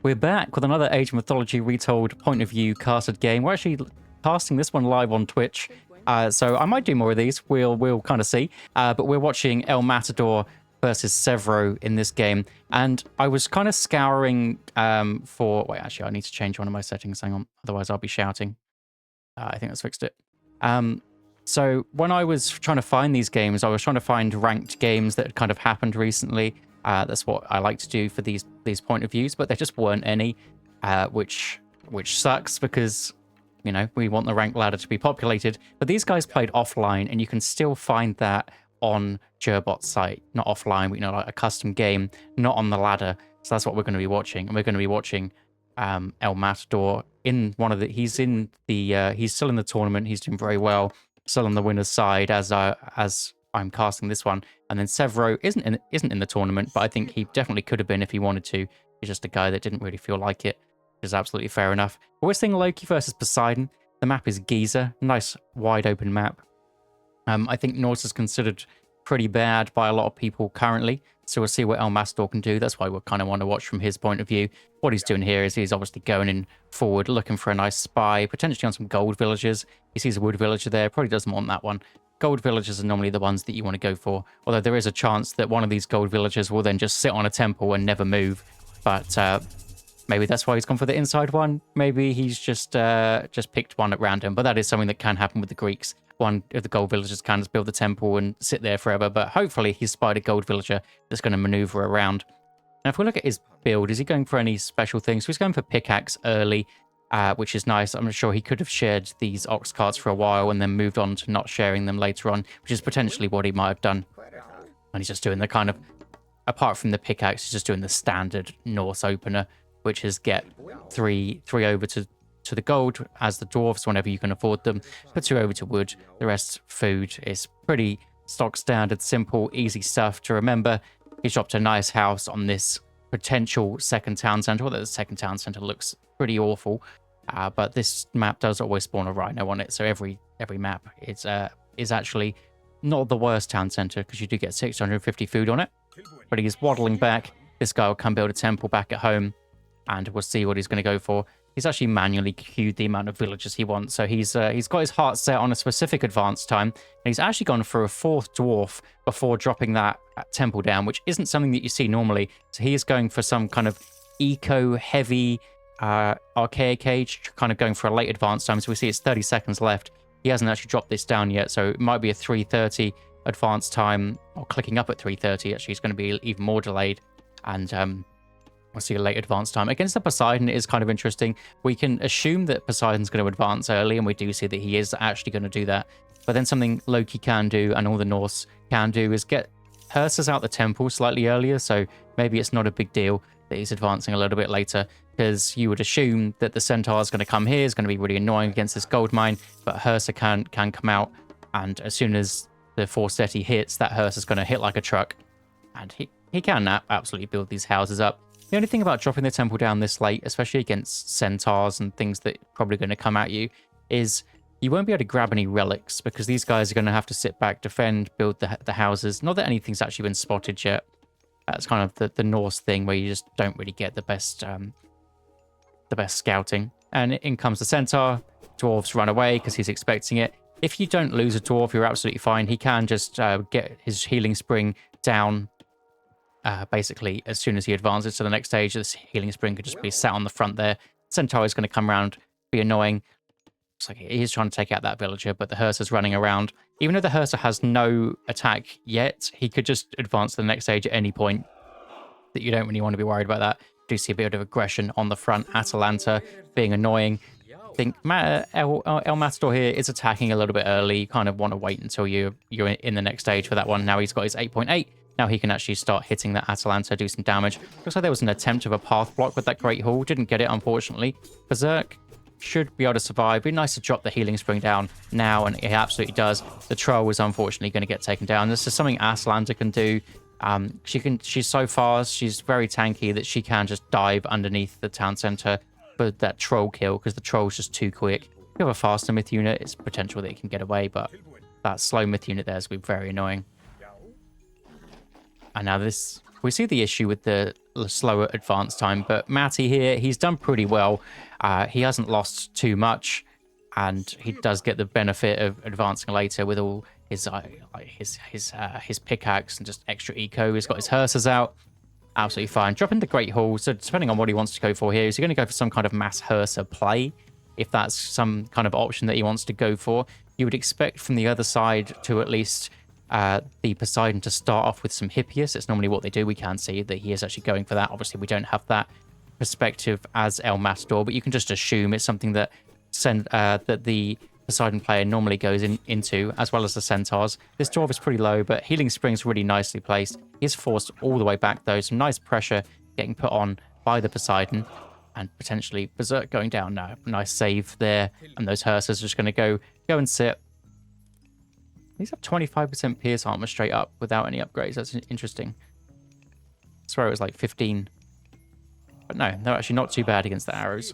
We're back with another Age of Mythology Retold point of view casted game. We're actually casting this one live on Twitch, so I might do more of these. We'll kind of see. But we're watching El Matador versus Severo in this game, and I was kind of scouring for. Wait, actually, I need to change one of my settings. Hang on, otherwise I'll be shouting. I think that's fixed it. So when I was trying to find these games, I was trying to find ranked games that had kind of happened recently. That's what I like to do for these point of views, but there just weren't any, which sucks because, you know, we want the rank ladder to be populated. But these guys played offline, and you can still find that on Gerbot's site. Not offline, but, you know, like a custom game, not on the ladder. So that's what we're going to be watching. And we're going to be watching El Matador in one of the... He's in the... he's still in the tournament. He's doing very well. Still on the winner's side as I'm casting this one. And then Severo isn't in the tournament, but I think he definitely could have been if he wanted to. He's just a guy that didn't really feel like it, which is absolutely fair enough. But we're seeing Loki versus Poseidon. The map is Giza, nice wide open map. I think Norse is considered pretty bad by a lot of people currently, so we'll see what El Matador can do. That's why we kind of want to watch from his point of view. What he's doing here is he's obviously going in forward, looking for a nice spy, potentially on some gold villagers. He sees a wood villager there, probably doesn't want that one. Gold villagers are normally the ones that you want to go for, although there is a chance that one of these gold villagers will then just sit on a temple and never move. But maybe that's why he's gone for the inside one. Maybe he's just picked one at random, but that is something that can happen with the Greeks. One of the gold villagers can just build the temple and sit there forever, but hopefully he's spied a gold villager that's going to maneuver around. Now, if we look at his build, is he going for any special things? So he's going for pickaxe early, which is nice. I'm sure he could have shared these ox carts for a while and then moved on to not sharing them later on, which is potentially what he might have done. And he's just doing the kind of, apart from the pickaxe, he's just doing the standard Norse opener, which is get three over to the gold as the dwarves whenever you can afford them, put 2 over to wood, the rest food. Is pretty stock standard, simple, easy stuff to remember. He's dropped a nice house on this potential second town center, although the second town center looks pretty awful, but this map does always spawn a rhino on it, so every map is actually not the worst town center because you do get 650 food on it. But he's waddling back. This guy will come build a temple back at home, and we'll see what he's going to go for. He's actually manually queued the amount of villagers he wants, so he's got his heart set on a specific advance time, and he's actually gone for a 4th dwarf before dropping that temple down, which isn't something that you see normally. So he is going for some kind of eco-heavy archaic age, kind of going for a late advance time. So we see it's 30 seconds left. He hasn't actually dropped this down yet, so it might be a 3:30 advance time, or clicking up at 3:30. Actually, it's going to be even more delayed, and we'll see a late advance time. Against the Poseidon, it is kind of interesting. We can assume that Poseidon's going to advance early, and we do see that he is actually going to do that. But then something Loki can do, and all the Norse can do, is get Hersir out the temple slightly earlier, so maybe it's not a big deal that he's advancing a little bit later, because you would assume that the centaur is going to come here, is going to be really annoying against this gold mine, but Hersir can come out, and as soon as the Forseti hits, that Hersir's going to hit like a truck, and he can absolutely build these houses up. The only thing about dropping the temple down this late, especially against centaurs and things that are probably going to come at you, is you won't be able to grab any relics, because these guys are going to have to sit back, defend, build the houses. Not that anything's actually been spotted yet. That's kind of the Norse thing where you just don't really get the best scouting. And in comes the centaur. Dwarves run away because he's expecting it. If you don't lose a dwarf, you're absolutely fine. He can just get his healing spring down. Basically, as soon as he advances to the next stage, this healing spring could just be sat on the front there. Centaur is going to come around, be annoying. Looks like he's trying to take out that villager, but the Hersir's running around. Even though the Hersir has no attack yet, he could just advance to the next stage at any point. That you don't really want to be worried about that. Do see a bit of aggression on the front. Atalanta being annoying. I think El Matador here is attacking a little bit early. You kind of want to wait until you're in the next stage for that one. Now he's got his 8.8. Now he can actually start hitting that Atalanta, do some damage. Looks like there was an attempt of a path block with that Great Hall. Didn't get it, unfortunately. Berserk should be able to survive. It'd be nice to drop the healing spring down now, and it absolutely does. The troll is unfortunately going to get taken down. This is something Atalanta can do. She's so fast, she's very tanky that she can just dive underneath the town center for that troll kill, because the troll's just too quick. If you have a faster myth unit, it's potential that it can get away, but that slow myth unit there is going to be very annoying. And now this We see the issue with the slower advance time, but Matty here, he's done pretty well. He hasn't lost too much, and he does get the benefit of advancing later with all his pickaxe and just extra eco. He's got his Hersers out. Absolutely fine. Dropping the Great Hall. So depending on what he wants to go for here, is he going to go for some kind of mass Hersir play? If that's some kind of option that he wants to go for, you would expect from the other side to at least the Poseidon to start off with some Hippias. It's normally what they do. We can see that he is actually going for that. Obviously, we don't have that perspective as El Matador, but you can just assume it's something that that the Poseidon player normally goes into, as well as the Centaurs. This dwarf is pretty low, but Healing Spring's really nicely placed. He's forced all the way back, though. Some nice pressure getting put on by the Poseidon, and potentially Berserk going down now. Nice save there, and those Hersers are just going to go and sit. These have 25% pierce armor straight up without any upgrades. That's interesting. I swear it was like 15. But no, they're actually not too bad against the arrows.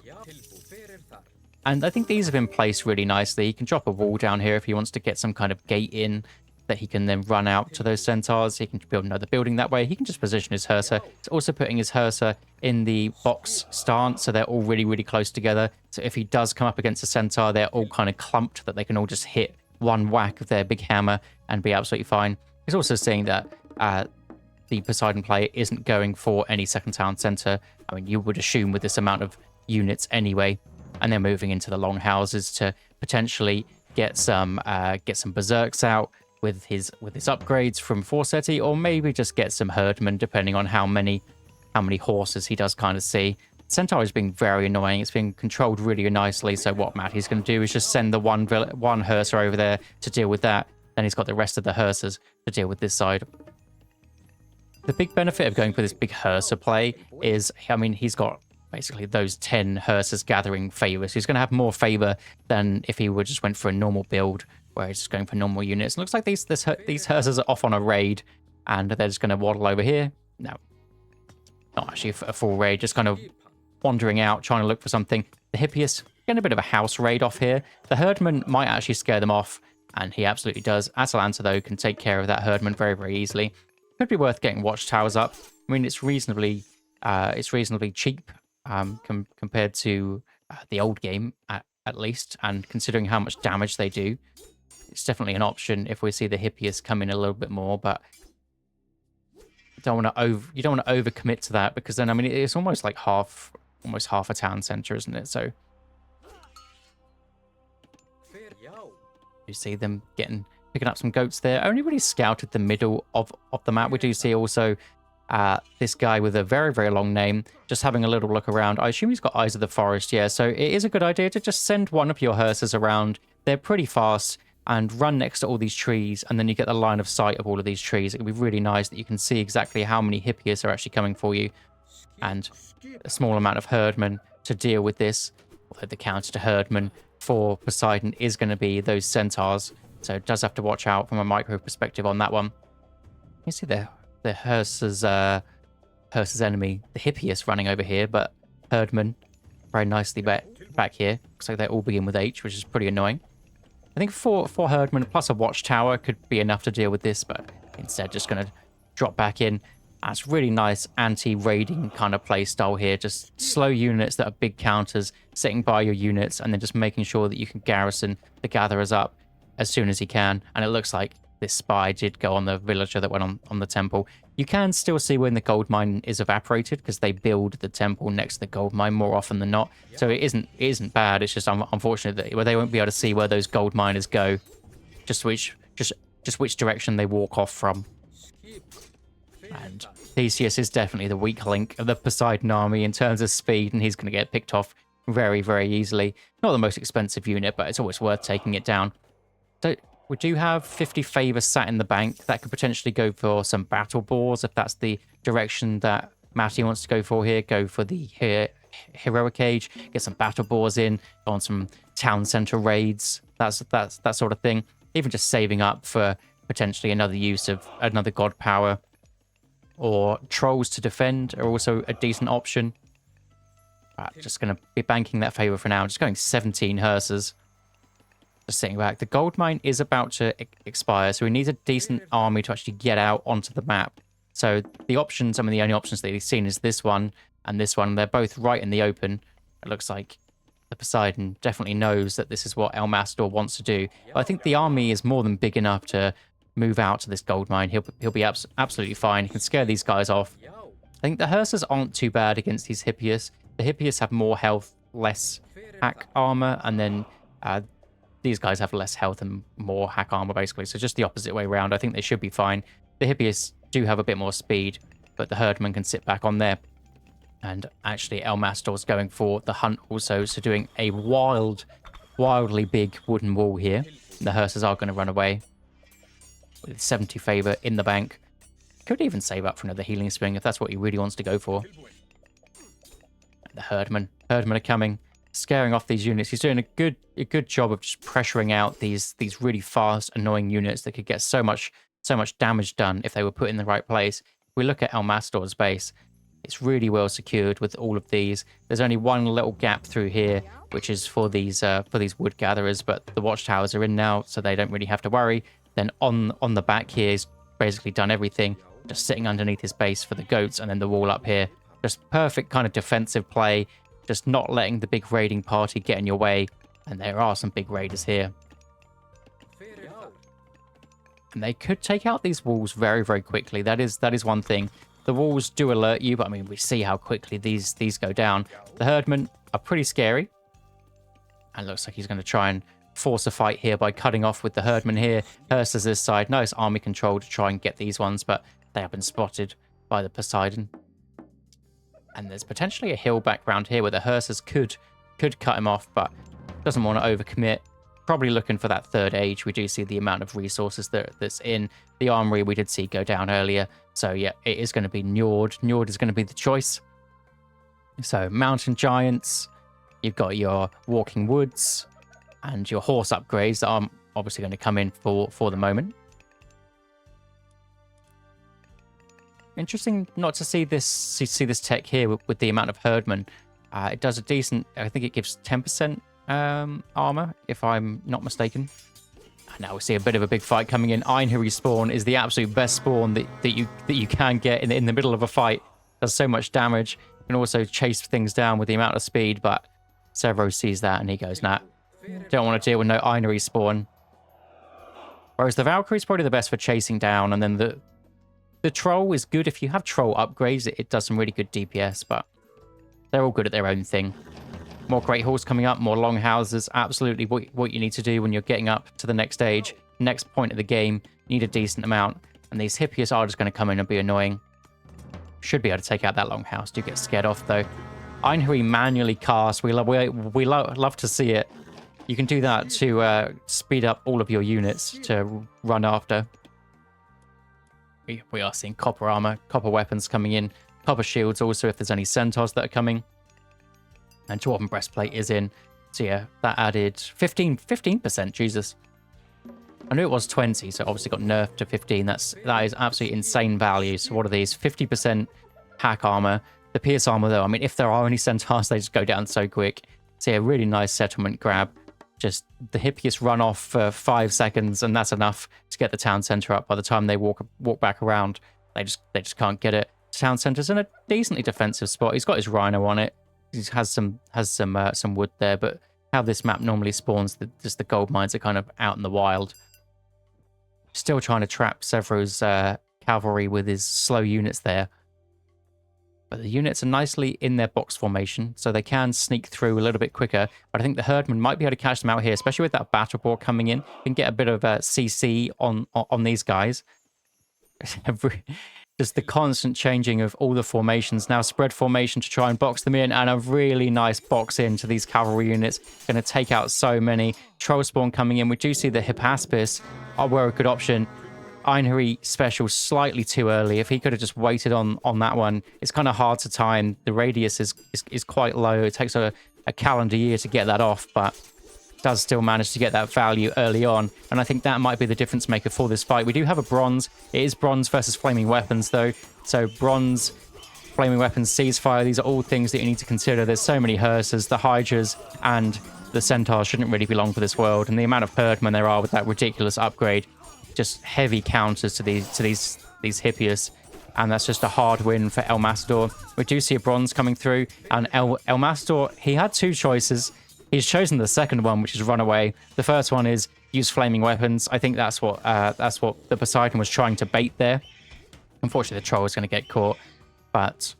And I think these have been placed really nicely. He can drop a wall down here if he wants to get some kind of gate in that he can then run out to those Centaurs. He can build another building that way. He can just position his Hersir. He's also putting his Hersir in the box stance, so they're all really, really close together. So if he does come up against a Centaur, they're all kind of clumped that they can all just hit one whack of their big hammer and be absolutely fine. He's also saying that the Poseidon player isn't going for any second town center. I mean, you would assume with this amount of units anyway. And then moving into the longhouses to potentially get some berserks out with his upgrades from Forseti, or maybe just get some herdmen, depending on how many horses he does kind of see. Centaur is being very annoying. It's being controlled really nicely. So what Matty's going to do is just send the one Hersir over there to deal with that. Then he's got the rest of the Hersers to deal with this side. The big benefit of going for this big Hersir play is, I mean, he's got basically those 10 Hersers gathering favors. He's going to have more favor than if he would just went for a normal build where he's just going for normal units. It looks like these Hersers are off on a raid, and they're just going to waddle over here. No, not actually a full raid, just kind of wandering out, trying to look for something. The Hippias getting a bit of a house raid off here. The Herdman might actually scare them off, and he absolutely does. Atalanta, though, can take care of that Herdman very, very easily. Could be worth getting watchtowers up. I mean, it's reasonably cheap. Compared to the old game, at least, and considering how much damage they do, it's definitely an option if we see the Hippias come in a little bit more. But you don't want to overcommit to that, because then, I mean, it's almost like half a town center, isn't it? So you see them picking up some goats there. Only really scouted the middle of the map. We do see also this guy with a very, very long name, just having a little look around. I assume he's got Eyes of the Forest, yeah. So it is a good idea to just send one of your Hersers around. They're pretty fast, and run next to all these trees, and then you get the line of sight of all of these trees. It can be really nice that you can see exactly how many Hippias are actually coming for you, and a small amount of Herdmen to deal with this. Although the counter to Herdmen for Poseidon is going to be those Centaurs, so it does have to watch out from a micro perspective on that one. You see the Hersir's enemy, the Hippias, running over here, but Herdman very nicely back here. Looks like they all begin with H, which is pretty annoying. I think four Herdmen plus a watchtower could be enough to deal with this, but instead just going to drop back in. That's really nice anti-raiding kind of play style here. Just slow units that are big counters, sitting by your units, and then just making sure that you can garrison the gatherers up as soon as he can. And it looks like this spy did go on the villager that went on the temple. You can still see when the gold mine is evaporated, because they build the temple next to the gold mine more often than not. So it isn't bad. It's just unfortunate that they won't be able to see where those gold miners go, just which direction they walk off from. And Theseus is definitely the weak link of the Poseidon army in terms of speed, and he's going to get picked off very, very easily. Not the most expensive unit, but it's always worth taking it down. So we do have 50 favor sat in the bank. That could potentially go for some battle boars if that's the direction that Matty wants to go for here. Go for the heroic age, get some battle boars in, go on some town center raids, that sort of thing. Even just saving up for potentially another use of another god power, or trolls to defend are also a decent option. Just going to be banking that favor for now. Just going 17 Hersers. Just sitting back. The gold mine is about to expire, so we need a decent army to actually get out onto the map So the options, I mean, the only options that he's seen is this one and this one. They're both right in the open. It looks like the Poseidon definitely knows that this is what El Matador wants to do. But I think the army is more than big enough to move out to this gold mine. He'll be absolutely fine. He can scare these guys off. I think the Hersirs aren't too bad against these Hippias. The Hippias have more health, less hack armor, and then these guys have less health and more hack armor, basically. So just the opposite way around. I think they should be fine. The Hippias do have a bit more speed, but the Herdman can sit back on there. And actually, El Matador's going for the hunt also, so doing a wildly big wooden wall here. The Hersirs are going to run away with 70 favor in the bank. Could even save up for another healing spring if that's what he really wants to go for. The Herdman are coming, scaring off these units. He's doing a good job of just pressuring out these really fast, annoying units that could get so much damage done if they were put in the right place. If we look at El Matador's base, it's really well secured with all of these. There's only one little gap through here, which is for these wood gatherers, but the watchtowers are in now, so they don't really have to worry. Then on the back here, he's basically done everything, just sitting underneath his base for the goats, and then the wall up here. Just perfect kind of defensive play, just not letting the big raiding party get in your way. And there are some big raiders here. And they could take out these walls very, very quickly. That is one thing. The walls do alert you, but I mean, we see how quickly these go down. The Herdmen are pretty scary. And looks like he's going to try and force a fight here by cutting off with the Herdmen here. Hersirs this side. Nice army control to try and get these ones, but they have been spotted by the Poseidon. And there's potentially a hill background here where the Hersirs could cut him off, but doesn't want to overcommit. Probably looking for that third age. We do see the amount of resources that's in the armory we did see go down earlier. So yeah, it is going to be Njord. Njord is going to be the choice. So mountain giants, you've got your walking woods, and your horse upgrades that are obviously going to come in for the moment. Interesting not to see this tech here with the amount of Herdmen. It does a decent, I think it gives 10% armor, if I'm not mistaken. And now we see a bit of a big fight coming in. Einherry spawn is the absolute best spawn that you can get in the middle of a fight. Does so much damage. You can also chase things down with the amount of speed, but Severo sees that and he goes, nah, don't want to deal with no Einherry spawn. Whereas the Valkyrie is probably the best for chasing down, and then the Troll is good if you have Troll upgrades. It does some really good DPS, but they're all good at their own thing. More Great Halls coming up, more Longhouses. Absolutely what you need to do when you're getting up to the next stage. Next point of the game, you need a decent amount. And these Hippias are just going to come in and be annoying. Should be able to take out that Longhouse. Do get scared off, though. Einherry manually cast. We love to see it. You can do that to speed up all of your units to run after. We are seeing copper armor, copper weapons coming in. Copper shields also if there's any centaurs that are coming. And Dwarven breastplate is in. So yeah, that added 15%, Jesus. I knew it was 20, so obviously got nerfed to 15. That is absolutely insane value. So what are these? 50% hack armor. The pierce armor, though, I mean, if there are any centaurs, they just go down so quick. So yeah, really nice settlement grab. Just the Hippias run off for 5 seconds, and that's enough to get the town center up. By the time they walk back around, they just can't get it. Town center's in a decently defensive spot. He's got his rhino on it. He has some wood there, but how this map normally spawns, just the gold mines are kind of out in the wild. Still trying to trap Severo's cavalry with his slow units there. But the units are nicely in their box formation, so they can sneak through a little bit quicker. But I think the Herdman might be able to catch them out here, especially with that battle board coming in. You can get a bit of a CC on these guys. Just the constant changing of all the formations. Now spread formation to try and box them in, and a really nice box in to these cavalry units. Going to take out so many. Troll spawn coming in. We do see the Hippaspis were a good option. Einherry special slightly too early. If he could have just waited on that one, it's kind of hard to time. The radius is quite low. It takes a calendar year to get that off, but does still manage to get that value early on. And I think that might be the difference maker for this fight. We do have a bronze. It is bronze versus flaming weapons, though. So bronze, flaming weapons, ceasefire, these are all things that you need to consider. There's so many Hersirs, the Hydras, and the Centaurs shouldn't really belong for this world. And the amount of Herdmen there are with that ridiculous upgrade, just heavy counters to these Hippias. And that's just a hard win for El Matador. We do see a bronze coming through. And El Matador, he had two choices. He's chosen the second one, which is run away. The first one is use flaming weapons. I think that's what the Poseidon was trying to bait there. Unfortunately, the troll is going to get caught. But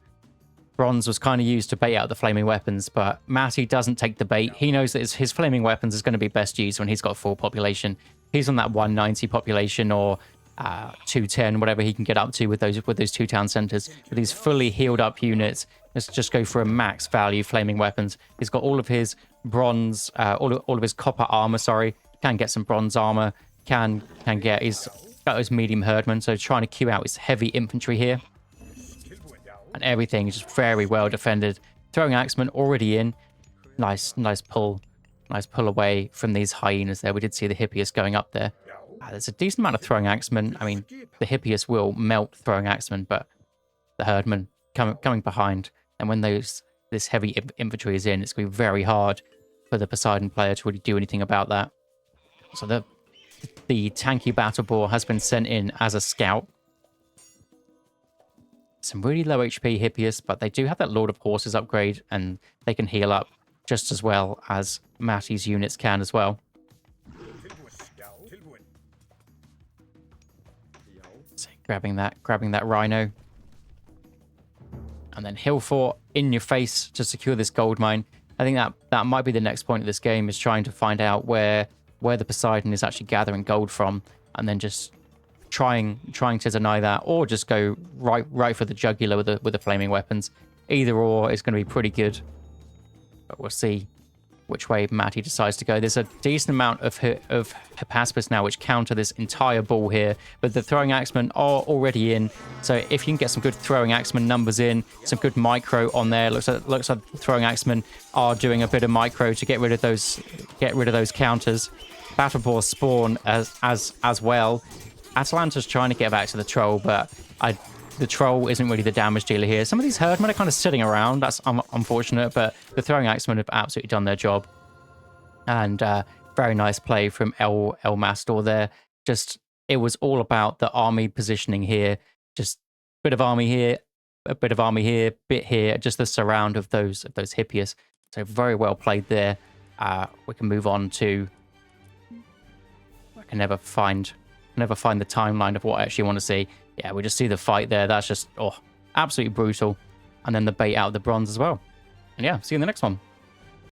bronze was kind of used to bait out the flaming weapons. But Matty doesn't take the bait. He knows that his flaming weapons is going to be best used when he's got full population. He's on that 190 population or 210, whatever he can get up to with those two town centers. With these fully healed up units, let's just go for a max value flaming weapons. He's got all of his bronze, all of his copper armor. Sorry, can get some bronze armor. Can get his got his medium herdman. So trying to queue out his heavy infantry here, and everything is just very well defended. Throwing axemen already in. Nice pull away from these hyenas there. We did see the Hippias going up there. There's a decent amount of throwing axemen. I mean, the Hippias will melt throwing axemen, but the herdmen coming behind. And when this heavy infantry is in, it's going to be very hard for the Poseidon player to really do anything about that. So the tanky battle boar has been sent in as a scout. Some really low HP Hippias, but they do have that Lord of Horses upgrade, and they can heal up just as well as Matty's units can as well. So grabbing that rhino. And then hill fort in your face to secure this gold mine. I think that might be the next point of this game, is trying to find out where the Poseidon is actually gathering gold from, and then just trying to deny that, or just go right for the jugular with the flaming weapons. Either or is going to be pretty good, but we'll see which way Matty decides to go. There's a decent amount of Hippaspis now which counter this entire ball here, but the throwing axemen are already in. So if you can get some good throwing axemen numbers in, some good micro on there, looks like the throwing axemen are doing a bit of micro to get rid of those counters. Battle boar spawn as well. Atalanta's trying to get back to the troll, but the troll isn't really the damage dealer here. Some of these herdmen are kind of sitting around. That's unfortunate, but the throwing axemen have absolutely done their job. And very nice play from El Matador there. Just, it was all about the army positioning here. Just a bit of army here, a bit of army here, bit here. Just the surround of those Hippias. So very well played there. We can move on to... I can never find the timeline of what I actually want to see. Yeah, we just see the fight there. That's just, absolutely brutal. And then the bait out of the bronze as well. And yeah, see you in the next one.